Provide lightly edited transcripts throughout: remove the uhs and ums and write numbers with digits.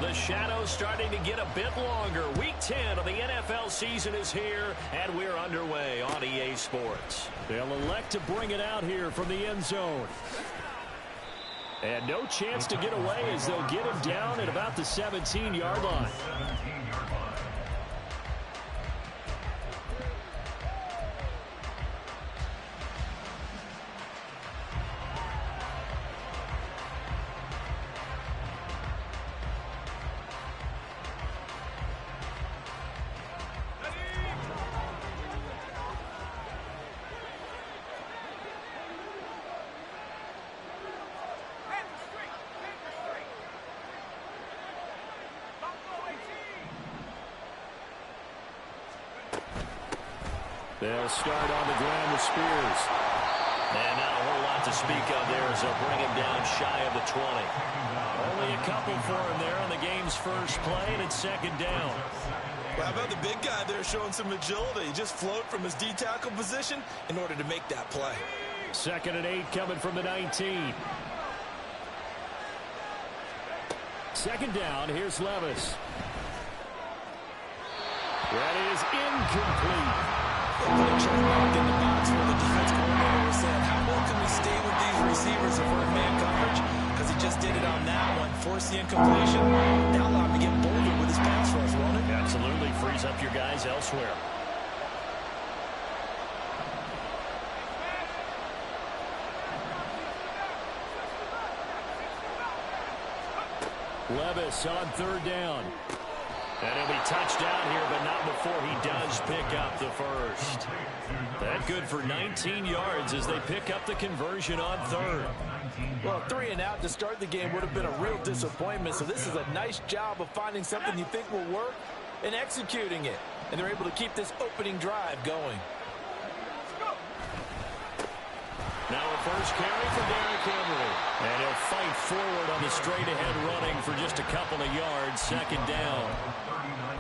The shadow's starting to get a bit longer. Week 10 of the NFL season is here, and we're underway on EA Sports. They'll elect to bring it out here from the end zone. And no chance to get away as they'll get him down at about the 17-yard line. They'll start on the ground with Spears. And not a whole lot to speak of there as they'll bring him down shy of the 20. Only a couple for him there on the game's first play, and it's second down. Well, how about the big guy there showing some agility? He just float from his D-tackle position in order to make that play. 2nd and 8 coming from the 19. 2nd down, here's Levis. That is incomplete. Put a check mark in the box where the defense coordinator was saying, how well can we stay with these receivers if we're in man coverage? Because he just did it on that one. Force the incompletion. Now allow him to get bolder with his pass rush, won't it? Absolutely frees up your guys elsewhere. Levis on 3rd down. And he'll be touched down here, but not before he does pick up the first. That good for 19 yards as they pick up the conversion on 3rd. Well, 3 and out to start the game would have been a real disappointment, so this is a nice job of finding something you think will work and executing it. And they're able to keep this opening drive going. Now a first carry for Derrick Henry. And he'll fight forward on the straight-ahead running for just a couple of yards. 2nd down.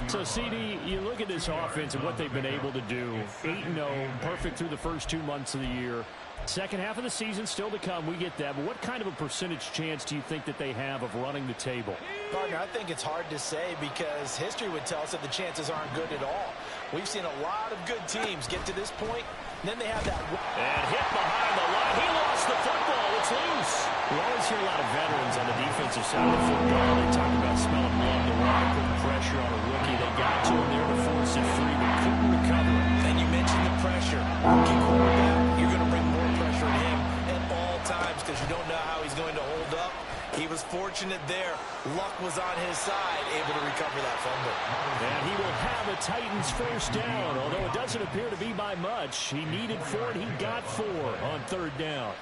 So, CD, you look at this offense and what they've been able to do. 8-0, perfect through the first 2 months of the year. Second half of the season still to come. We get that. But what kind of a percentage chance do you think that they have of running the table? Partner, I think it's hard to say because history would tell us that the chances aren't good at all. We've seen a lot of good teams get to this point, and then they have that. And hit behind the line. He lost the football. It's loose. We always hear a lot of veterans on the defensive side of football. They talk about smelling blood, the water, putting pressure on a rookie. They got to him there to force it free, but couldn't recover. And you mentioned the pressure. Rookie quarterback, you're going to bring more pressure to him at all times because you don't know how he's going to hold up. He was fortunate there. Luck was on his side, able to recover that fumble. And he will have a Titans first down, although it doesn't appear to be by much. He needed 4, and he got 4 on 3rd down.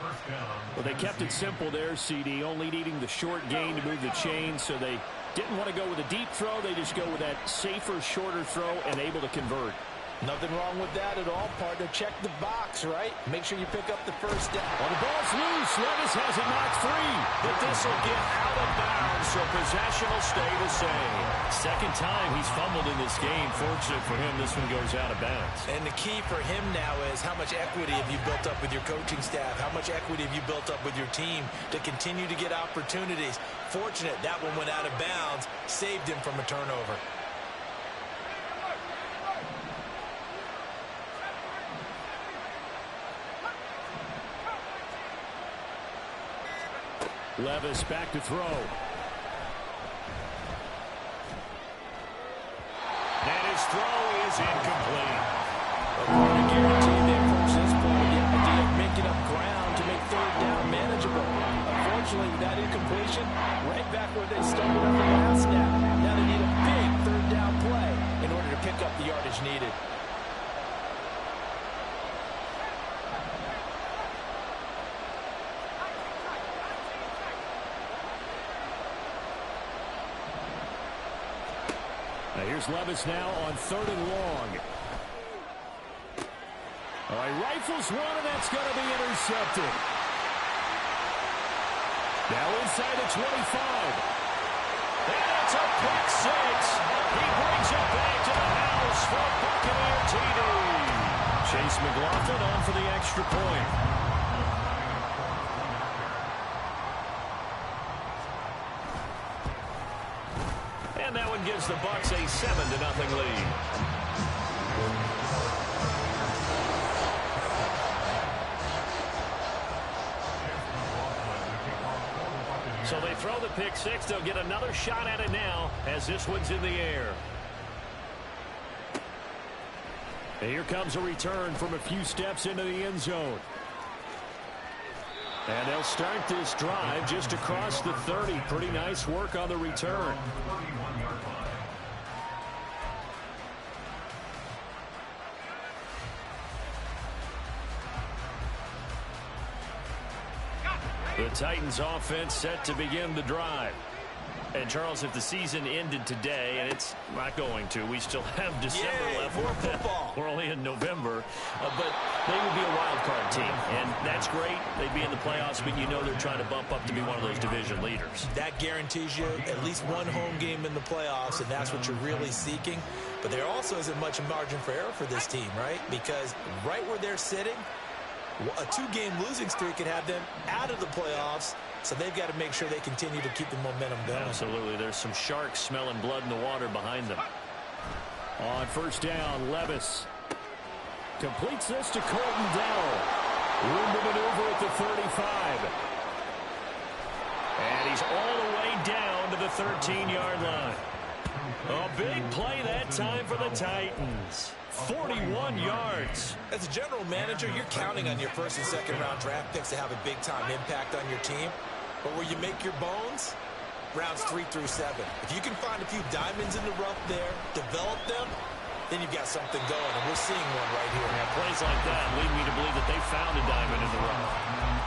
Well, they kept it simple there, CD, only needing the short gain to move the chains, so they didn't want to go with a deep throw. They just go with that safer, shorter throw and able to convert. Nothing wrong with that at all, partner. Check the box, right? Make sure you pick up the first down. Well, the ball's loose. Levis has it knocked free. But this will get out of bounds, so possession will stay the same. Second time he's fumbled in this game. Fortunate for him, this one goes out of bounds. And the key for him now is how much equity have you built up with your coaching staff? How much equity have you built up with your team to continue to get opportunities? Fortunate that one went out of bounds, saved him from a turnover. Levis back to throw. And his throw is incomplete. A guarantee they approach this play with the idea of making up ground to make 3rd down manageable. Unfortunately, that incompletion, right back where they started on the last snap. Now they need a big 3rd down play in order to pick up the yardage needed. Here's Levis now on 3rd and long. All right, rifles one, and that's going to be intercepted. Now inside the 25. And it's a pick 6. He brings it back to the house for Buccaneer TD. Chase McLaughlin on for the extra point. touchdown gives the Bucs a 7-0 lead. So they throw the pick six. They'll get another shot at it now as this one's in the air. And here comes a return from a few steps into the end zone. And they'll start this drive just across the 30. Pretty nice work on the return. The Titans offense set to begin the drive. And, Charles, if the season ended today, and it's not going to, we still have December left. More football. We're only in November. But they would be a wild card team, and that's great. They'd be in the playoffs, but you know they're trying to bump up to be one of those division leaders. That guarantees you at least one home game in the playoffs, and that's what you're really seeking. But there also isn't much margin for error for this team, right? Because right where they're sitting, a two-game losing streak could have them out of the playoffs. So they've got to make sure they continue to keep the momentum going. Absolutely. There's some sharks smelling blood in the water behind them. On first down, Levis completes this to Colton Dowell. Room to maneuver at the 35. And he's all the way down to the 13-yard line. A big play that time for the Titans. 41 yards. As a general manager, you're counting on your first and second round draft picks to have a big-time impact on your team. But where you make your bones, rounds 3 through 7. If you can find a few diamonds in the rough there, develop them, then you've got something going. And we're seeing one right here. Yeah, plays like that lead me to believe that they found a diamond in the rough.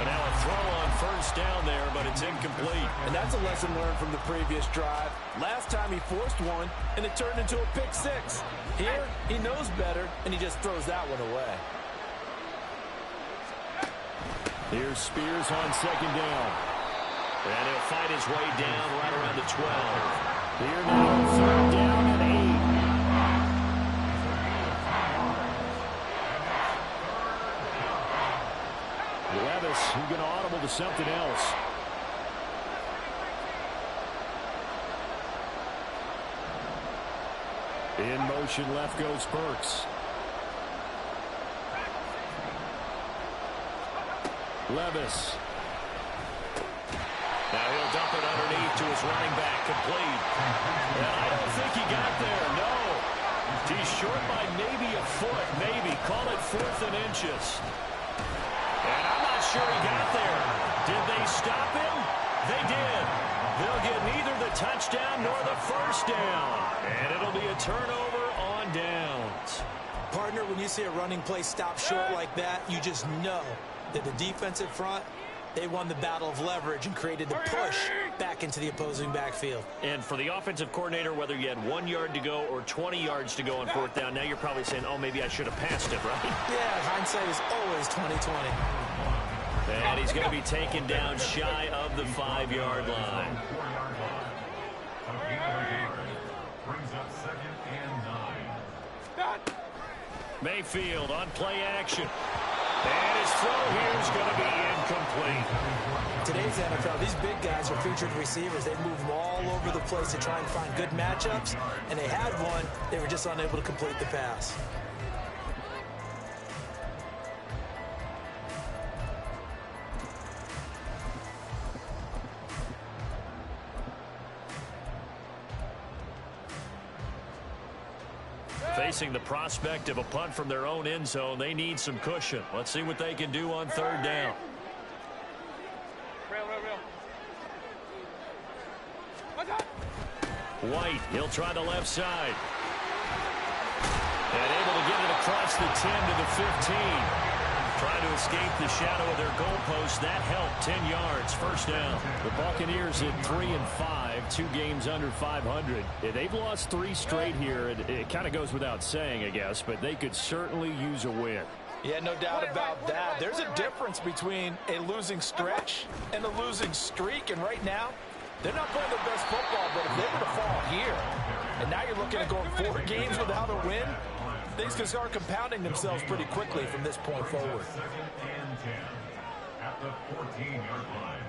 And now a throw on first down there, but it's incomplete. And that's a lesson learned from the previous drive. Last time he forced one, and it turned into a pick six. Here, he knows better, and he just throws that one away. Here's Spears on second down. And he'll fight his way down right around the 12. Here now, third down and 8. Levis, who's going to audible to something else. In motion, left goes Burks. Levis. Now he'll dump it underneath to his running back, complete. And I don't think he got there, no. He's short by maybe a foot, maybe. Call it 4th and inches. And I'm not sure he got there. Did they stop him? They did. They'll get neither the touchdown nor the first down. And it'll be a turnover on downs. Partner, when you see a running play stop short like that, you just know that the defensive front, they won the battle of leverage and created the push back into the opposing backfield. And for the offensive coordinator, whether you had 1 yard to go or 20 yards to go on fourth down, now you're probably saying, oh, maybe I should have passed it, right? Yeah, hindsight is always 20/20. And he's going to be taken down shy of the 5-yard line. Mayfield on play action. And his throw here is going to be incomplete. Today's NFL, these big guys are featured receivers. They move them all over the place to try and find good matchups. And they had one. They were just unable to complete the pass. Facing the prospect of a punt from their own end zone, they need some cushion. Let's see what they can do on third down. White, he'll try the left side. And able to get it across the 10 to the 15. Trying to escape the shadow of their goalpost. That helped. 10 yards, first down. The Buccaneers at 3-5, 2 games under 500. They've lost 3 straight here. It kind of goes without saying, I guess, but they could certainly use a win. Yeah, no doubt about that. There's a difference between a losing stretch and a losing streak, and right now, they're not playing their best football, but if they were to fall here, and now you're looking at going 4 games without a win, things can start compounding themselves pretty quickly from this point forward. At the 14-yard line.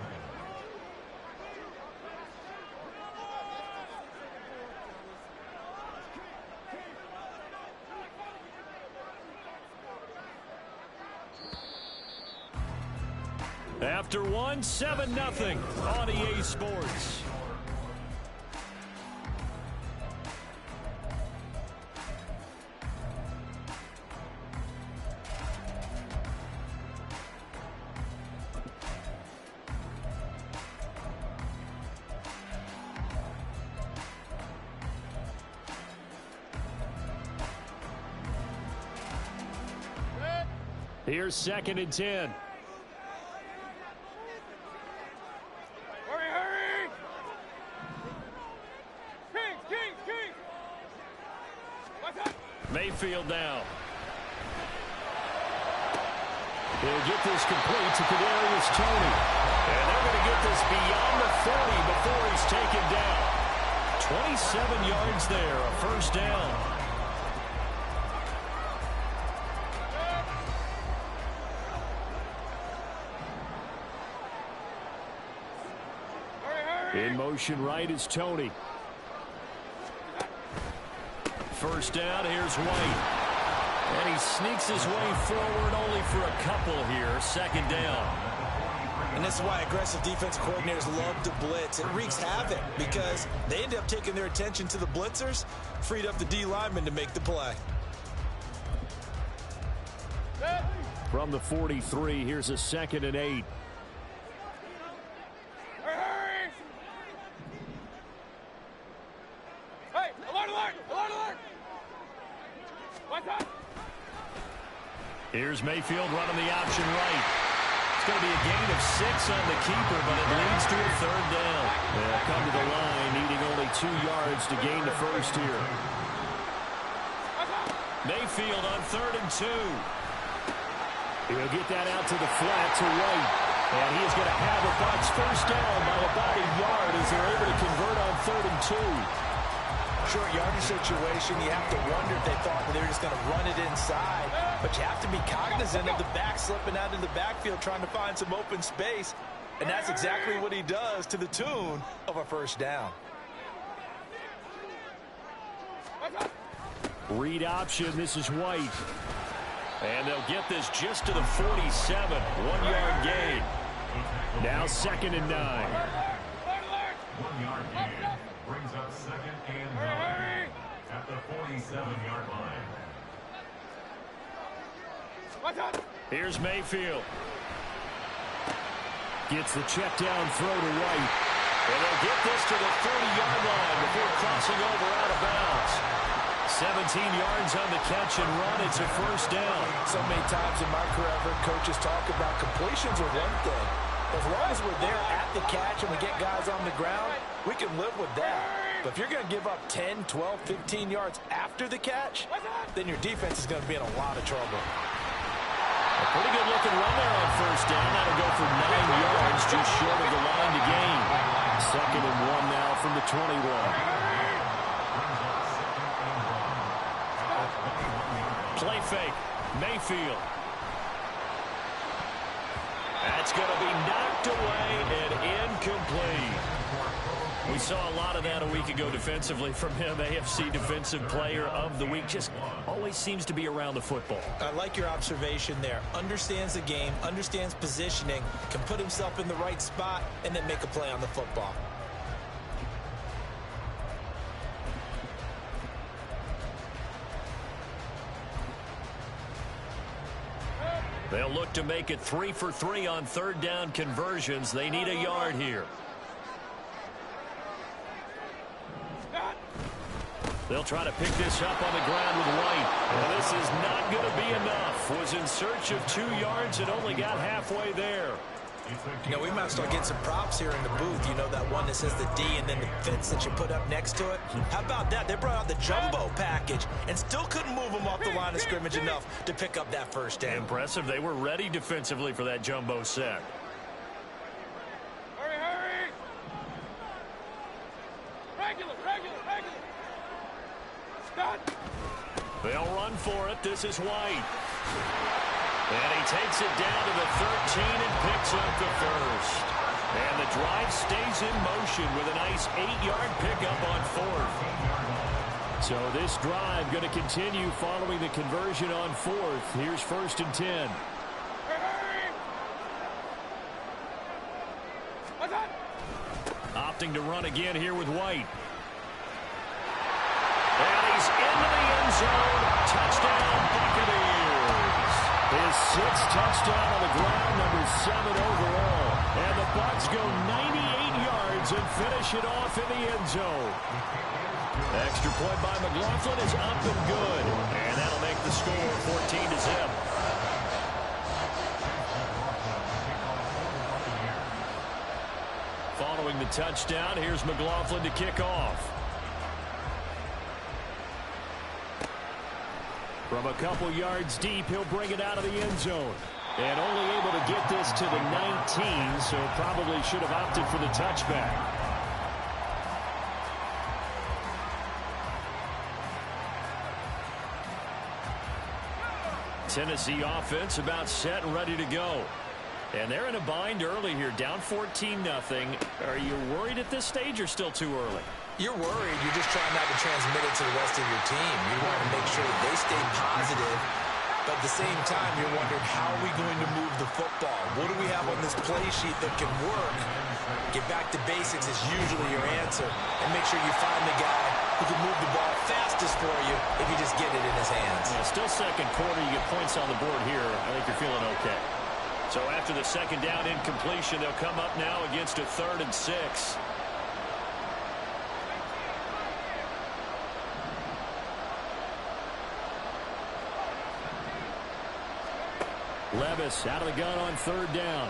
After one, 7-0 on EA Sports. Here's 2nd and 10. Hurry! King! What's up? Mayfield now. He'll get this complete to Kadarius Toney. And they're going to get this beyond the 40 before he's taken down. 27 yards there, a first down. In motion right is Toney. First down, here's White. And he sneaks his way forward only for a couple here. 2nd down. And this is why aggressive defensive coordinators love to blitz. It wreaks havoc because they end up taking their attention to the blitzers, freed up the D lineman to make the play. From the 43, here's a 2nd and 8. Here's Mayfield running the option right. It's going to be a gain of 6 on the keeper, but it leads to a 3rd down. They'll come to the line, needing only 2 yards to gain the first here. Mayfield on 3rd and 2. He'll get that out to the flat to White. And he is going to have a Bucs first down by about a yard as they're able to convert on 3rd and 2. Short yardage situation, you have to wonder if they thought that they were just going to run it inside. But you have to be cognizant of the back slipping out in the backfield trying to find some open space. And that's exactly what he does to the tune of a first down. Read option, this is White. And they'll get this just to the 47. 1-yard gain. Now 2nd and 9. 1-yard gain. Brings up 2nd and 9 at the 47-yard line. Here's Mayfield. Gets the check down throw to White. And they'll get this to the 30-yard line before crossing over out of bounds. 17 yards on the catch and run. It's a first down. So many times in my career, I've heard coaches talk about completions are one thing. As long as we're there at the catch and we get guys on the ground, we can live with that. But if you're going to give up 10, 12, 15 yards after the catch, then your defense is going to be in a lot of trouble. A pretty good looking run there on first down. That'll go for 9 yards, just short of the line to gain. 2nd and 1 now from the 21. Play fake. Mayfield. That's going to be knocked away and incomplete. We saw a lot of that a week ago defensively from him. AFC Defensive Player of the Week. Just always seems to be around the football. I like your observation there. Understands the game, understands positioning, can put himself in the right spot, and then make a play on the football. They'll look to make it 3 for 3 on 3rd down conversions. They need a yard here. They'll try to pick this up on the ground with White. And this is not going to be enough. Was in search of 2 yards and only got halfway there. You know, we might start getting some props here in the booth. You know, that one that says the D and then the fits that you put up next to it? How about that? They brought out the jumbo package and still couldn't move them off the line of scrimmage enough to pick up that first down. Impressive. They were ready defensively for that jumbo set. Hurry! Regular! Stop! They'll run for it. This is White. And he takes it down to the 13 and picks up the first. And the drive stays in motion with a nice 8-yard pickup on 4th. So this drive going to continue following the conversion on 4th. Here's 1st and 10. Opting to run again here with White. And he's into the end zone. Touchdown, Buccaneers. His 6th touchdown on the ground, number 7 overall. And the Bucs go 98 yards and finish it off in the end zone. Extra point by McLaughlin is up and good. And that'll make the score 14-0. Following the touchdown, here's McLaughlin to kick off. From a couple yards deep, he'll bring it out of the end zone. And only able to get this to the 19, so probably should have opted for the touchback. Tennessee offense about set and ready to go. And they're in a bind early here, down 14-0. Are you worried at this stage or still too early? You're worried. You're just trying not to transmit it to the rest of your team. You want to make sure that they stay positive. But at the same time, you're wondering, how are we going to move the football? What do we have on this play sheet that can work? Get back to basics is usually your answer. And make sure you find the guy who can move the ball fastest for you if you just get it in his hands. Yeah, still second quarter. You get points on the board here. I think you're feeling okay. So after the second down incompletion, they'll come up now against a 3rd and 6. Levis out of the gun on 3rd down.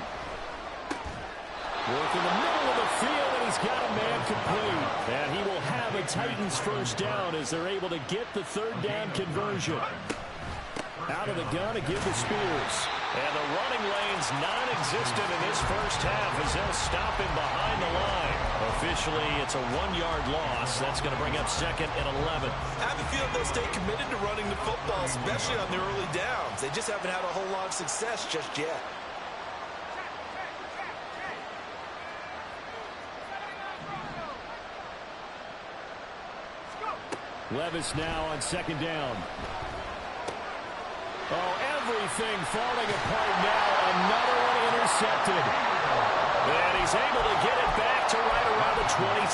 Work in the middle of the field, and he's got a man complete. And he will have a Titans first down as they're able to get the 3rd down conversion. Out of the gun to give the Spears. And the running lane's non-existent in this first half as they'll stop him behind the line. Officially, it's a 1-yard loss. That's going to bring up 2nd and 11. I have a feeling they'll stay committed to running the football, especially on the early downs. They just haven't had a whole lot of success just yet. Levis now on 2nd down. Oh, everything falling apart now. Another one intercepted. And he's able to get it back to right around the 27.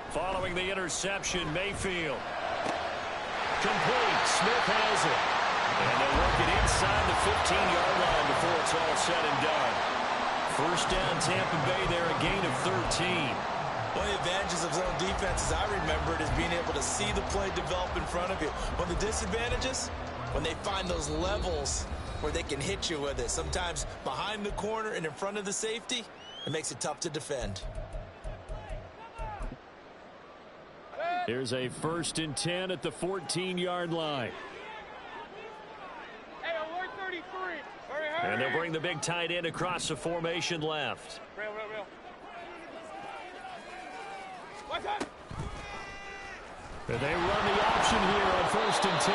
Following the interception, Mayfield. Complete. Smith has it. And they'll work it inside the 15-yard line before it's all said and done. First down, Tampa Bay there, a gain of 13. One of the advantages of zone defense, as I remember it, is being able to see the play develop in front of you. One of the disadvantages, when they find those levels where they can hit you with it, sometimes behind the corner and in front of the safety, it makes it tough to defend. Here's a 1st and 10 at the 14-yard line. And they'll bring the big tight end across the formation left. And they run the option here on 1st and 10.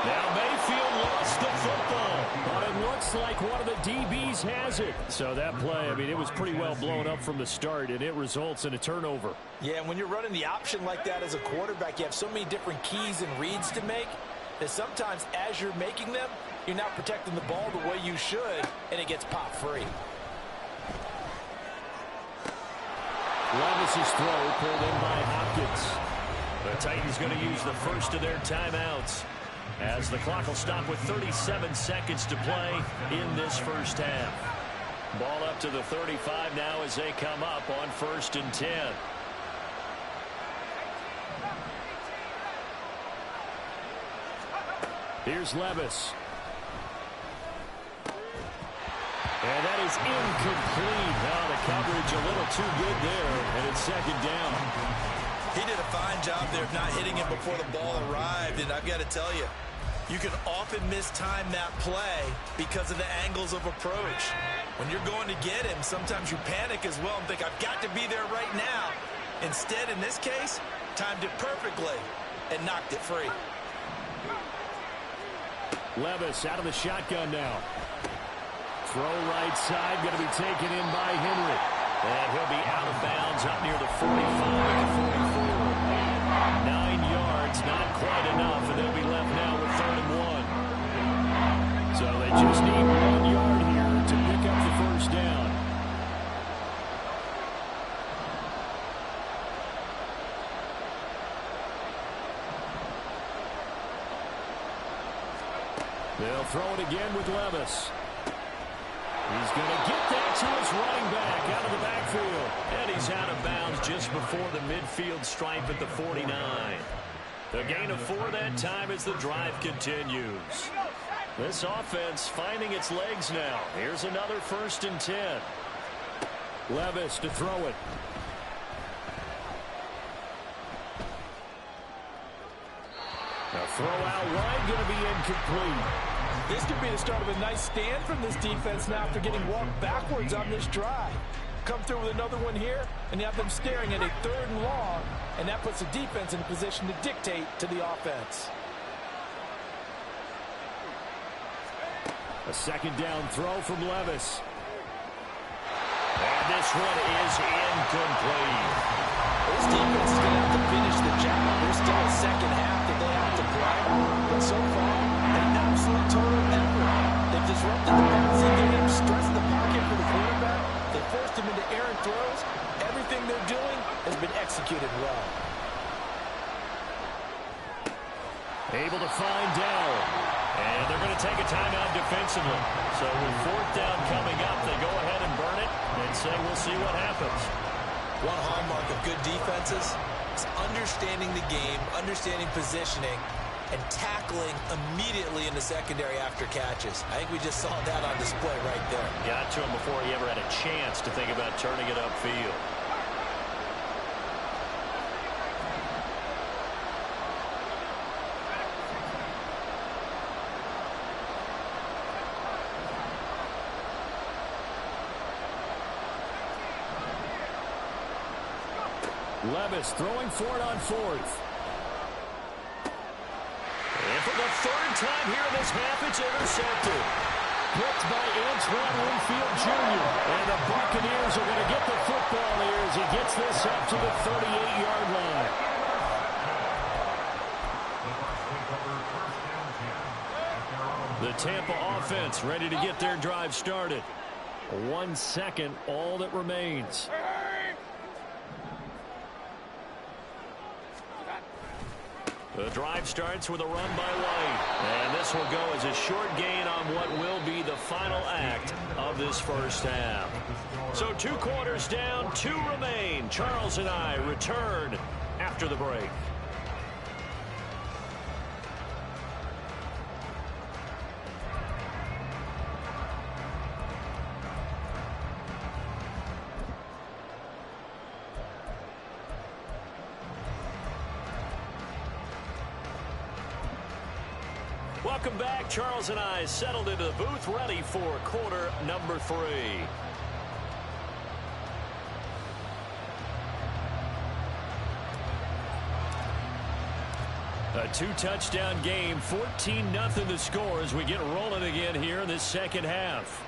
Now Mayfield lost the football, but it looks like one of the DBs has it. So that play, I mean, it was pretty well blown up from the start, and it results in a turnover. Yeah, and when you're running the option like that as a quarterback, you have so many different keys and reads to make that sometimes as you're making them, you're not protecting the ball the way you should, and it gets pop free. Levis's throw pulled in by Hopkins. The Titans going to use the first of their timeouts as the clock will stop with 37 seconds to play in this first half. Ball up to the 35 now as they come up on 1st and 10. Here's Levis. And that is incomplete. Now the coverage a little too good there, and it's 2nd down. He did a fine job there of not hitting him before the ball arrived, and I've got to tell you, you can often mistime that play because of the angles of approach. When you're going to get him, sometimes you panic as well and think, I've got to be there right now. Instead, in this case, timed it perfectly and knocked it free. Levis out of the shotgun now. Throw right side, going to be taken in by Henry. And he'll be out of bounds up near the 45 to 44. 9 yards, not quite enough, and they'll be left now with 3rd and 1. So they just need 1 yard here to pick up the first down. They'll throw it again with Levis. He's going to get that to his running back out of the backfield. And he's out of bounds just before the midfield stripe at the 49. The gain of 4 that time as the drive continues. This offense finding its legs now. Here's another 1st and 10. Levis to throw it. A throw out wide, going to be incomplete. This could be the start of a nice stand from this defense now after getting walked backwards on this drive. Come through with another one here, and you have them staring at a 3rd and long, and that puts the defense in a position to dictate to the offense. A 2nd down throw from Levis. And this one is incomplete. This defense is going to have to finish the job. There's still a second half that they have to play. But so far, an absolute total effort. They've disrupted the passing game, stressed the pocket for the quarterback. They forced him into errant throws. Everything they're doing has been executed well. Able to find Dell. And they're going to take a timeout defensively. So with 4th down coming up, they go ahead and burn it and say we'll see what happens. One hallmark of good defenses is understanding the game, understanding positioning, and tackling immediately in the secondary after catches. I think we just saw that on display right there. Got to him before he ever had a chance to think about turning it upfield. Levis throwing for it on 4th. And for the 3rd time here in this half, it's intercepted. Picked by Antoine Winfield Jr. And the Buccaneers are going to get the football here as he gets this up to the 38-yard line. The Tampa offense ready to get their drive started. 1 second, all that remains. The drive starts with a run by White. And this will go as a short gain on what will be the final act of this first half. So 2 quarters down, 2 remain. Charles and I return after the break. Welcome back. Charles and I settled into the booth, ready for quarter number 3. A 2-touchdown game, 14-0 the score as we get rolling again here in this second half.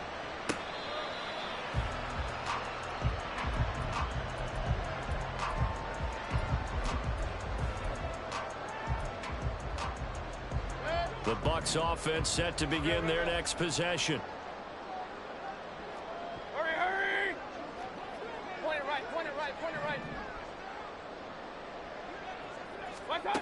The Bucs offense set to begin their next possession. Hurry, hurry! Point it right, point it right, point it right. One touch.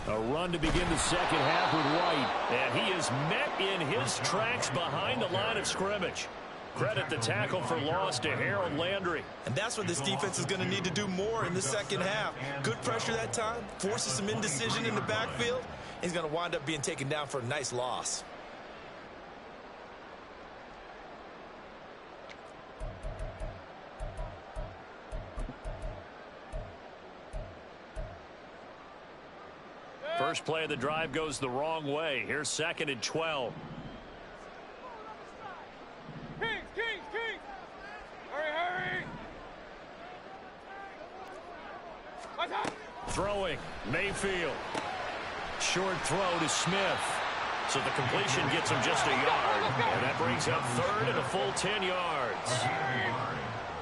A run to begin the second half with White. And he is met in his tracks behind the line of scrimmage. Credit the tackle for loss to Harold Landry. And that's what this defense is going to need to do more in the second half. Good pressure that time, forces some indecision in the backfield. He's going to wind up being taken down for a nice loss. First play of the drive goes the wrong way. Here's 2nd and 12. Kings! Hurry, hurry! One touch. Throwing, Mayfield. Short throw to Smith. So the completion gets him just a yard. And that brings up 3rd and a full 10 yards.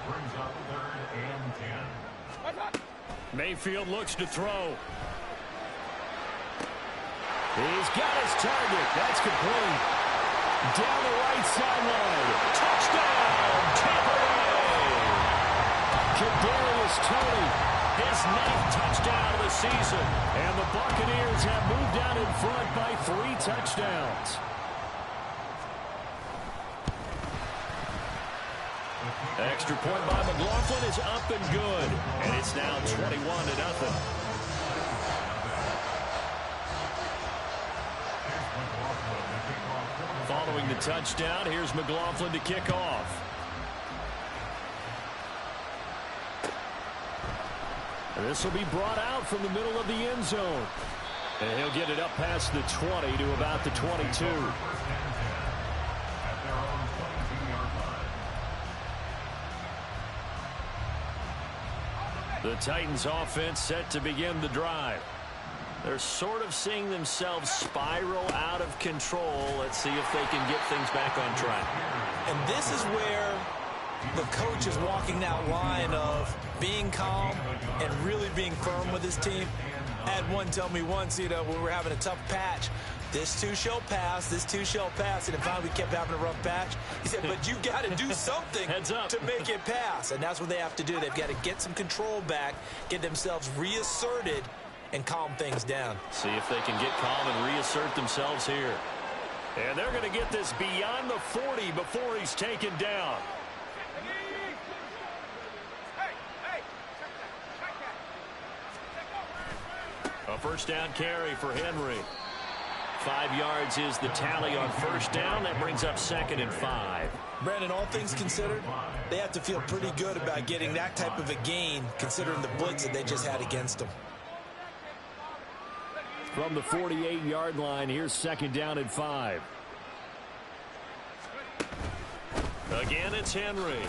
brings up 3rd and 10. Mayfield looks to throw. He's got his target. That's complete. Down the right sideline. Touchdown, Tampa Bay. Kadarius Toney, his 9th touchdown of the season. And the Buccaneers have moved out in front by 3 touchdowns. Extra point by McLaughlin is up and good. And it's now 21-0. Following the touchdown, here's McLaughlin to kick off. This will be brought out from the middle of the end zone. And he'll get it up past the 20 to about the 22. The Titans offense set to begin the drive. They're sort of seeing themselves spiral out of control. Let's see if they can get things back on track. And this is where the coach is walking that line of being calm and really being firm with his team. I had one tell me once, when we were having a tough patch, this too shall pass, this too shall pass. And finally we kept having a rough patch. He said, but you got to do something to make it pass. And that's what they have to do. They've got to get some control back, get themselves reasserted, and calm things down. See if they can get calm and reassert themselves here. And they're going to get this beyond the 40 before he's taken down. A first down carry for Henry. 5 yards is the tally on first down. That brings up 2nd and 5. Brandon, all things considered, they have to feel pretty good about getting that type of a gain considering the blitz that they just had against them. From the 48-yard line, here's 2nd down and 5. Again, it's Henry.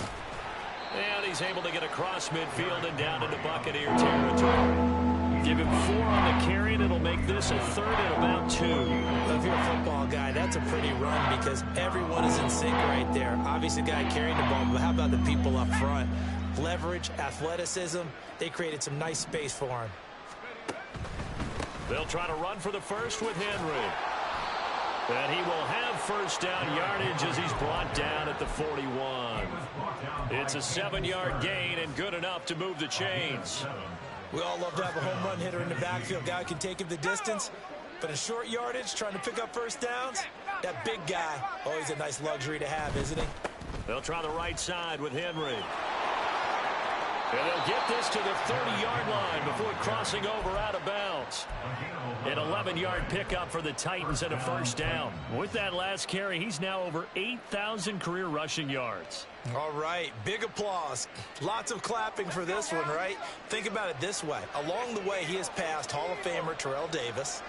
And he's able to get across midfield and down into Buccaneer territory. Give him 4 on the carry, and it'll make this a 3rd and about 2. If you're a football guy, that's a pretty run because everyone is in sync right there. Obviously, the guy carrying the ball, but how about the people up front? Leverage, athleticism, they created some nice space for him. They'll try to run for the first with Henry. And he will have first down yardage as he's brought down at the 41. It's a 7-yard gain and good enough to move the chains. We all love to have a home run hitter in the backfield. Guy who can take him the distance. But in short yardage, trying to pick up first downs, that big guy, always a nice luxury to have, isn't he? They'll try the right side with Henry. And they'll get this to the 30-yard line before crossing over out of bounds. An 11-yard pickup for the Titans and a first down. With that last carry, he's now over 8,000 career rushing yards. All right, big applause. Lots of clapping for this one, right? Think about it this way. Along the way, he has passed Hall of Famer Terrell Davis,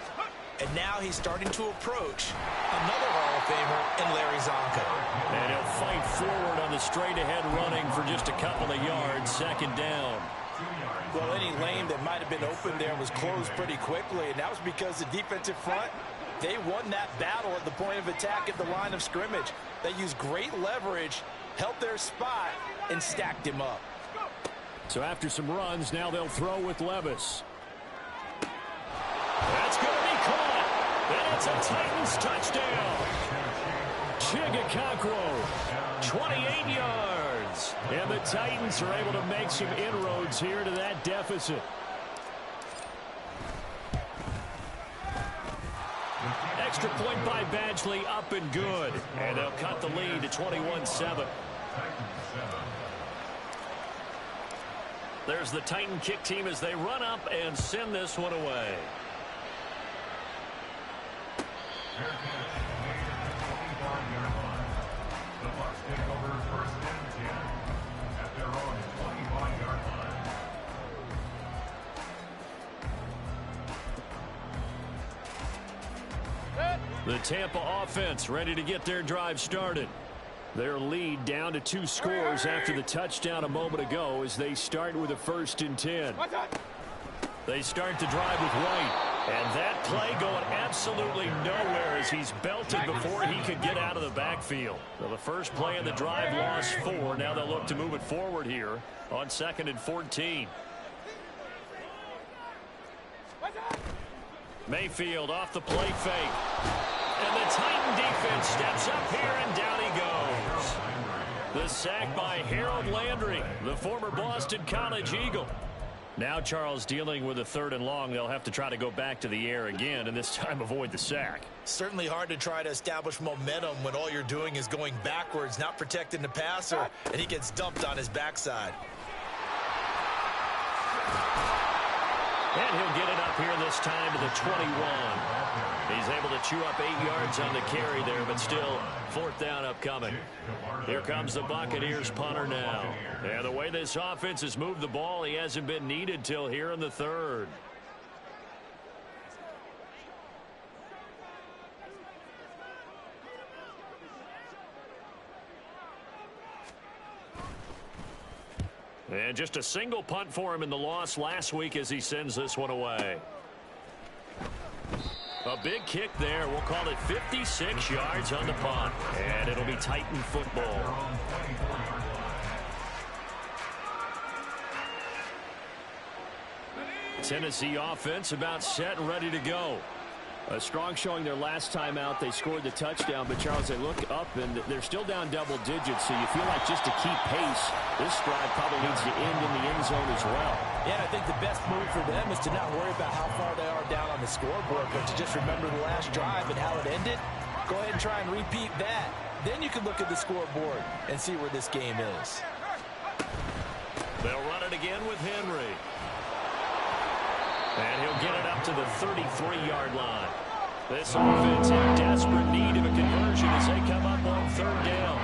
and now he's starting to approach another Hall of Famer in Larry Zonka. And he'll fight forward on the straight-ahead running for just a couple of yards, 2nd down. Well, any lane that might have been open there was closed pretty quickly, and that was because the defensive front, they won that battle at the point of attack at the line of scrimmage. They used great leverage, held their spot, and stacked him up. So after some runs, now they'll throw with Levis. That's going to be caught. And it's a Titans touchdown. Chigakakro, 28 yards. And the Titans are able to make some inroads here to that deficit. Extra point by Badgley, up and good. And they'll cut the lead to 21-7. There's the Titan kick team as they run up and send this one away. The Bucs take over 1st and 10 at their own 25-yard line. The Tampa offense ready to get their drive started. Their lead down to 2 scores after the touchdown a moment ago as they start with a 1st and 10. They start the drive with White. And that play going absolutely nowhere as he's belted before he could get out of the backfield. So the first play of the drive lost 4. Now they'll look to move it forward here on 2nd and 14. Mayfield off the play fake. And the Titan defense steps up here, and down he goes. The sack by Harold Landry, the former Boston College Eagle. Now Charles dealing with a 3rd and long. They'll have to try to go back to the air again, and this time avoid the sack. Certainly hard to try to establish momentum when all you're doing is going backwards, not protecting the passer, and he gets dumped on his backside. And he'll get it up here this time to the 21. He's able to chew up 8 yards on the carry there, but still 4th down upcoming. Here comes the Buccaneers punter now. And the way this offense has moved the ball, he hasn't been needed till here in the 3rd. And just a single punt for him in the loss last week as he sends this one away. A big kick there. We'll call it 56 yards on the punt. And it'll be Titan football. Tennessee offense about set and ready to go. A strong showing their last time out. They scored the touchdown, but Charles, they look up and they're still down double digits, so you feel like just to keep pace, this drive probably needs to end in the end zone as well. Yeah, I think the best move for them is to not worry about how far they are down on the scoreboard, but to just remember the last drive and how it ended. Go ahead and try and repeat that. Then you can look at the scoreboard and see where this game is. They'll run it again with Henry. And he'll get it up to the 33-yard line. This offense in desperate need of a conversion as they come up on 3rd down.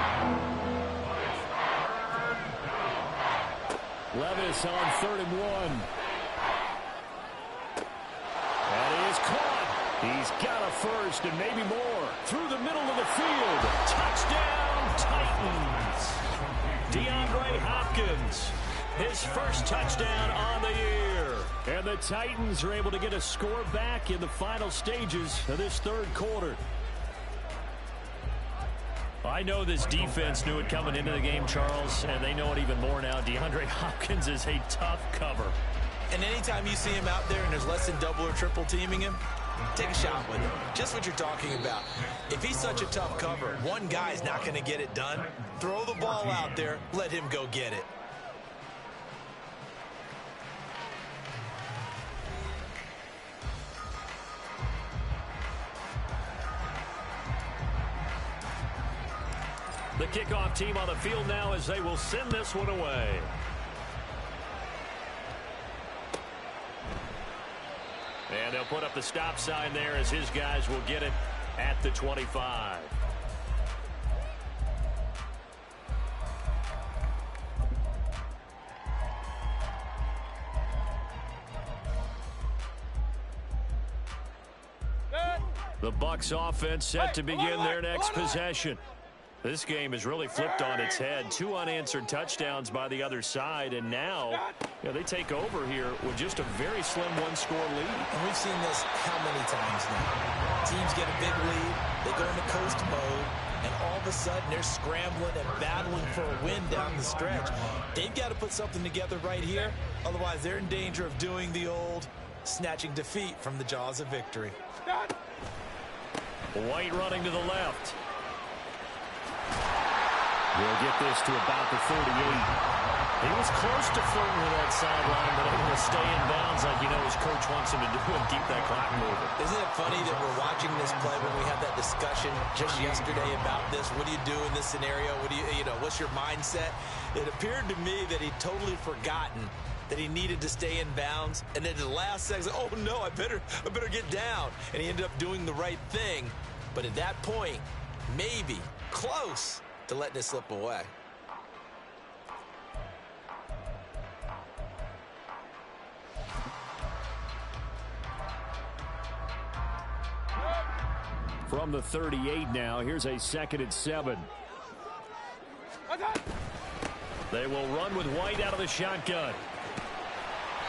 Levis on 3rd and 1. And he is caught. He's got a first and maybe more. Through the middle of the field. Touchdown, Titans. DeAndre Hopkins. His first touchdown on the year. And the Titans are able to get a score back in the final stages of this 3rd quarter. I know this defense knew it coming into the game, Charles, and they know it even more now. DeAndre Hopkins is a tough cover. And anytime you see him out there and there's less than double or triple teaming him, take a shot with him. Just what you're talking about. If he's such a tough cover, one guy's not going to get it done. Throw the ball out there, let him go get it. The kickoff team on the field now as they will send this one away. And they'll put up the stop sign there as his guys will get it at the 25. The Bucs offense set to begin their next possession. This game has really flipped on its head. 2 unanswered touchdowns by the other side, and now they take over here with just a very slim 1-score lead. And we've seen this how many times now? Teams get a big lead, they go into coast mode, and all of a sudden they're scrambling and battling for a win down the stretch. They've got to put something together right here, otherwise they're in danger of doing the old snatching defeat from the jaws of victory. White running to the left. We'll get this to about the 38. He was close to flirting with that sideline, but able to stay in bounds like his coach wants him to do and keep that clock moving. Isn't it funny that we're watching this play when we had that discussion just yesterday about this? What do you do in this scenario? What do what's your mindset? It appeared to me that he'd totally forgotten that he needed to stay in bounds, and then at the last second, oh no, I better get down. And he ended up doing the right thing. But at that point, maybe close to letting it slip away. From the 38 now, here's a 2nd and 7. They will run with White out of the shotgun.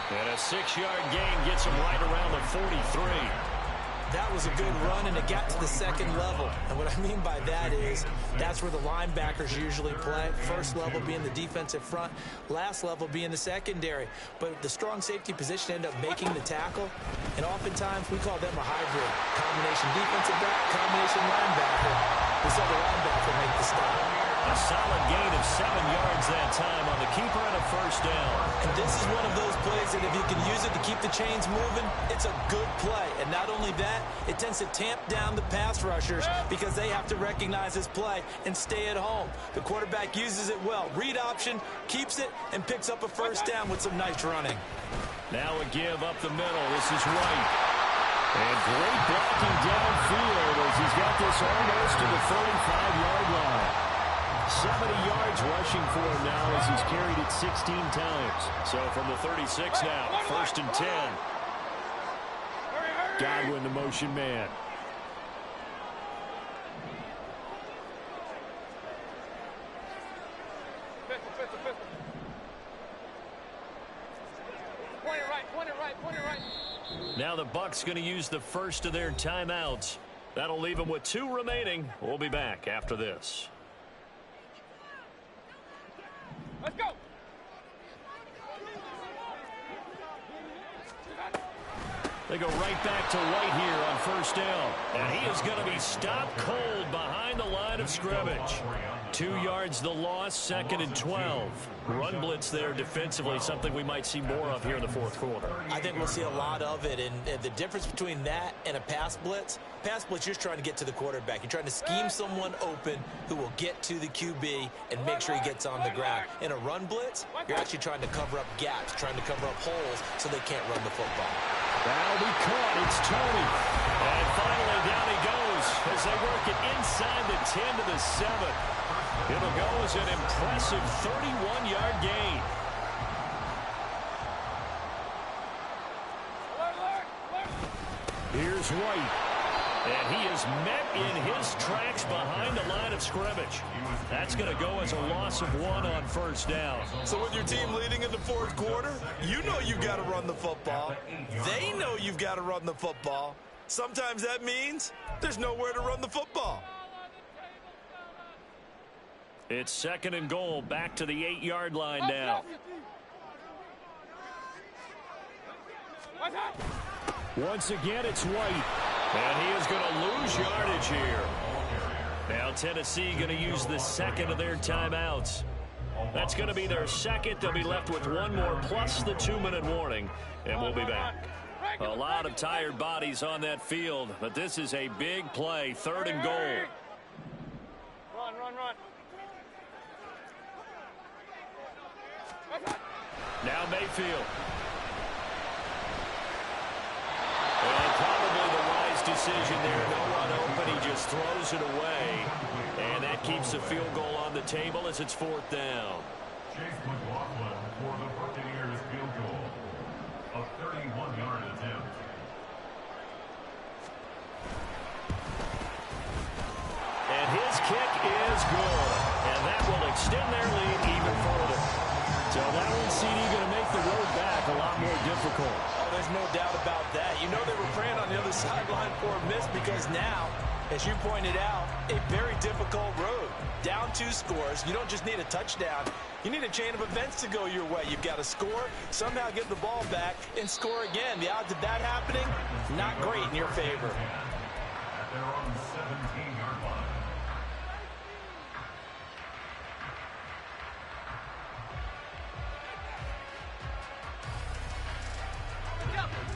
And a 6-yard gain gets him right around the 43. That was a good run, and it got to the second level. And what I mean by that is that's where the linebackers usually play. First level being the defensive front, last level being the secondary. But the strong safety position ended up making the tackle, and oftentimes we call them a hybrid. Combination defensive back, combination linebacker. We saw the linebacker make the stop. A solid gain of 7 yards that time on the keeper and a first down. And this is one of those plays that if you can use it to keep the chains moving, it's a good play. And not only that, it tends to tamp down the pass rushers because they have to recognize this play and stay at home. The quarterback uses it well. Read option, keeps it, and picks up a first down with some nice running. Now a give up the middle. This is White. And great blocking downfield as he's got this almost to the 35-yard line. 70 yards rushing for him now as he's carried it 16 times. So from the 36 now, 1st and 10. Godwin, the motion man. Now the Bucs going to use the first of their timeouts. That'll leave them with 2 remaining. We'll be back after this. Let's go. They go right back to White here on first down. And he is going to be stopped cold behind the line of scrimmage. 2 yards the loss, 2nd and 12. Run blitz there defensively, something we might see more of here in the 4th quarter. I think we'll see a lot of it, and the difference between that and a pass blitz, you're just trying to get to the quarterback. You're trying to scheme someone open who will get to the QB and make sure he gets on the ground. In a run blitz, you're actually trying to cover up gaps, trying to cover up holes so they can't run the football. That'll be caught. It's Tony. And finally down he goes as they work it inside the 10 to the 7. It'll go as an impressive 31-yard gain. Here's White. And he is met in his tracks behind the line of scrimmage. That's going to go as a loss of 1 on first down. So with your team leading in the 4th quarter, you know you've got to run the football. They know you've got to run the football. Sometimes that means there's nowhere to run the football. It's 2nd and goal, back to the 8-yard line now. Once again, it's White. And he is going to lose yardage here. Now Tennessee going to use the 2nd of their timeouts. That's going to be their 2nd. They'll be left with 1 more plus the 2-minute warning. And we'll be back. A lot of tired bodies on that field. But this is a big play. 3rd and goal. Run. Now Mayfield. Well, probably the wise decision there. No one open. He just throws it away. And that keeps the field goal on the table as it's 4th down. Chase McLaughlin for the Buccaneers field goal. A 31-yard attempt. And his kick is good. And that will extend their lead even further. So that one, CD, going to make the road back a lot more difficult. Oh, there's no doubt about that. You know they were praying on the other sideline for a miss because now, as you pointed out, a very difficult road. Down 2 scores. You don't just need a touchdown. You need a chain of events to go your way. You've got to score, somehow get the ball back, and score again. The odds of that happening, not great in your favor. At their own 17-yard line.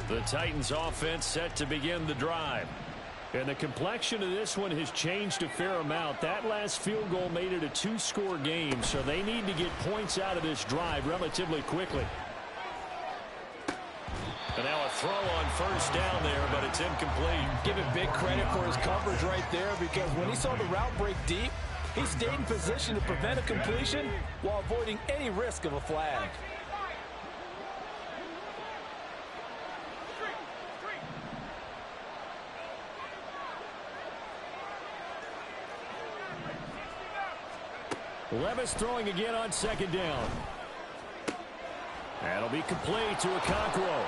The Titans offense set to begin the drive. And the complexion of this one has changed a fair amount. That last field goal made it a 2-score game, so they need to get points out of this drive relatively quickly. And now a throw on first down there, but it's incomplete. Give him big credit for his coverage right there because when he saw the route break deep, he stayed in position to prevent a completion while avoiding any risk of a flag. Levis throwing again on 2nd down. That'll be complete to Okonkwo.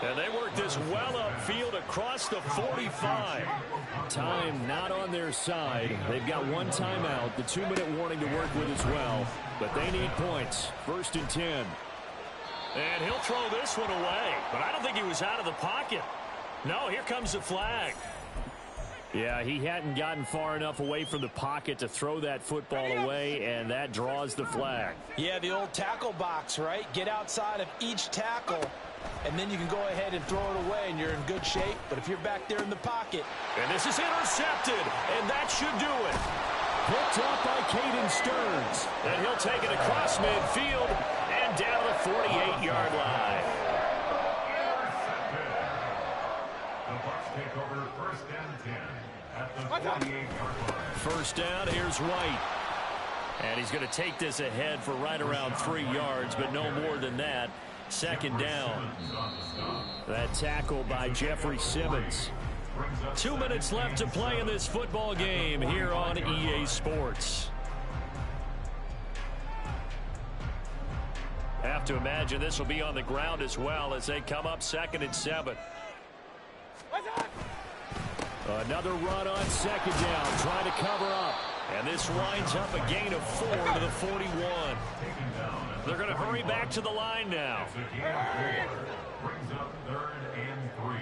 And they work this well upfield across the 45. Time not on their side. They've got one timeout, the 2-minute warning to work with as well. But they need points. 1st and 10. And he'll throw this one away. But I don't think he was out of the pocket. No, here comes the flag. Yeah, he hadn't gotten far enough away from the pocket to throw that football away, and that draws the flag. Yeah, the old tackle box, right? Get outside of each tackle, and then you can go ahead and throw it away, and you're in good shape. But if you're back there in the pocket. And this is intercepted, and that should do it. Picked up by Caden Stearns. And he'll take it across midfield and down to the 48-yard line. The Bucs take over 1st and 10 at the 48-yard line. First down, here's White. And he's going to take this ahead for right around 3 yards, but no more than that. 2nd down. That tackle by Jeffrey Simmons. 2 minutes left to play in this football game here on EA Sports. Have to imagine this will be on the ground as well as they come up 2nd and 7. Another run on 2nd down, trying to cover up. And this winds up a gain of 4 to the 41. They're going to hurry back to the line now. Brings up 3rd and 3.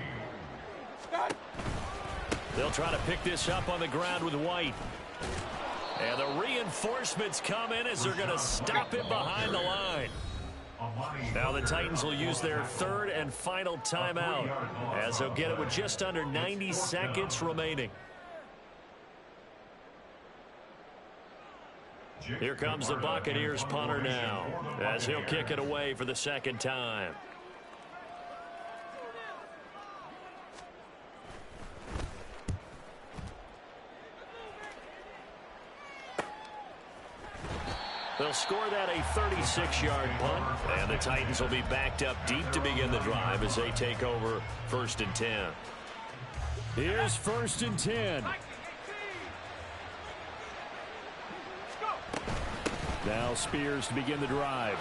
They'll try to pick this up on the ground with White. And the reinforcements come in as they're going to stop it behind the line. Now the Titans will use their 3rd and final timeout as they'll get it with just under 90 seconds remaining. Here comes the Buccaneers punter now as he'll kick it away for the 2nd time. They'll score that a 36-yard punt, and the Titans will be backed up deep to begin the drive as they take over 1st and 10. Here's 1st and 10. Now Spears to begin the drive.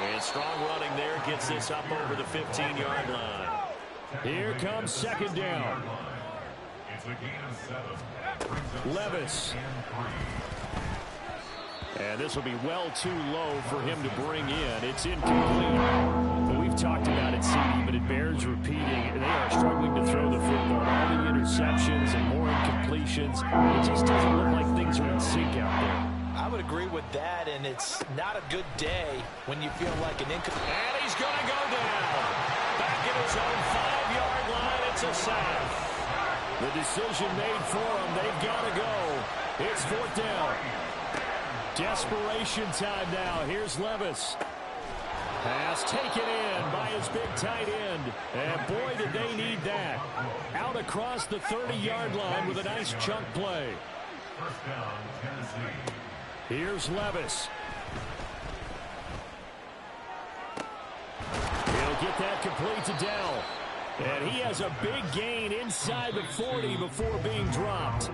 And strong running there gets this up over the 15-yard line. Here comes 2nd down. It's a gain of 7. Levis. And this will be well too low for him to bring in. It's incomplete. But we've talked about it, CD, but it bears repeating. They are struggling to throw the football. All the interceptions and more incompletions. It just doesn't look like things are in sync out there. I would agree with that, and it's not a good day when you feel like an incomplete. And he's going to go down. Back at his own 5-yard line. It's a sack. The decision made for them. They've got to go. It's 4th down. Desperation time now. Here's Levis. Pass taken in by his big tight end. And boy, did they need that. Out across the 30-yard line with a nice chunk play. 1st down, Tennessee. Here's Levis. He'll get that complete to Dell. And he has a big gain inside the 40 before being dropped.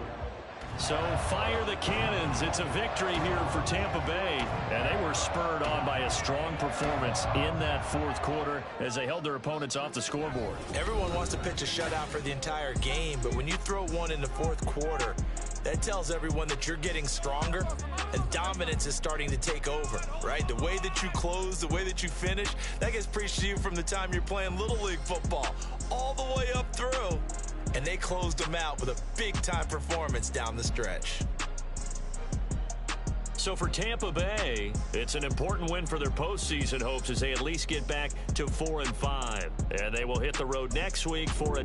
So fire the cannons. It's a victory here for Tampa Bay. And they were spurred on by a strong performance in that 4th quarter as they held their opponents off the scoreboard. Everyone wants to pitch a shutout for the entire game, but when you throw one in the 4th quarter, that tells everyone that you're getting stronger and dominance is starting to take over, right? The way that you close, the way that you finish, that gets preached to you from the time you're playing Little League football all the way up through. And they closed them out with a big-time performance down the stretch. So for Tampa Bay, it's an important win for their postseason hopes as they at least get back to 4-5. And they will hit the road next week for a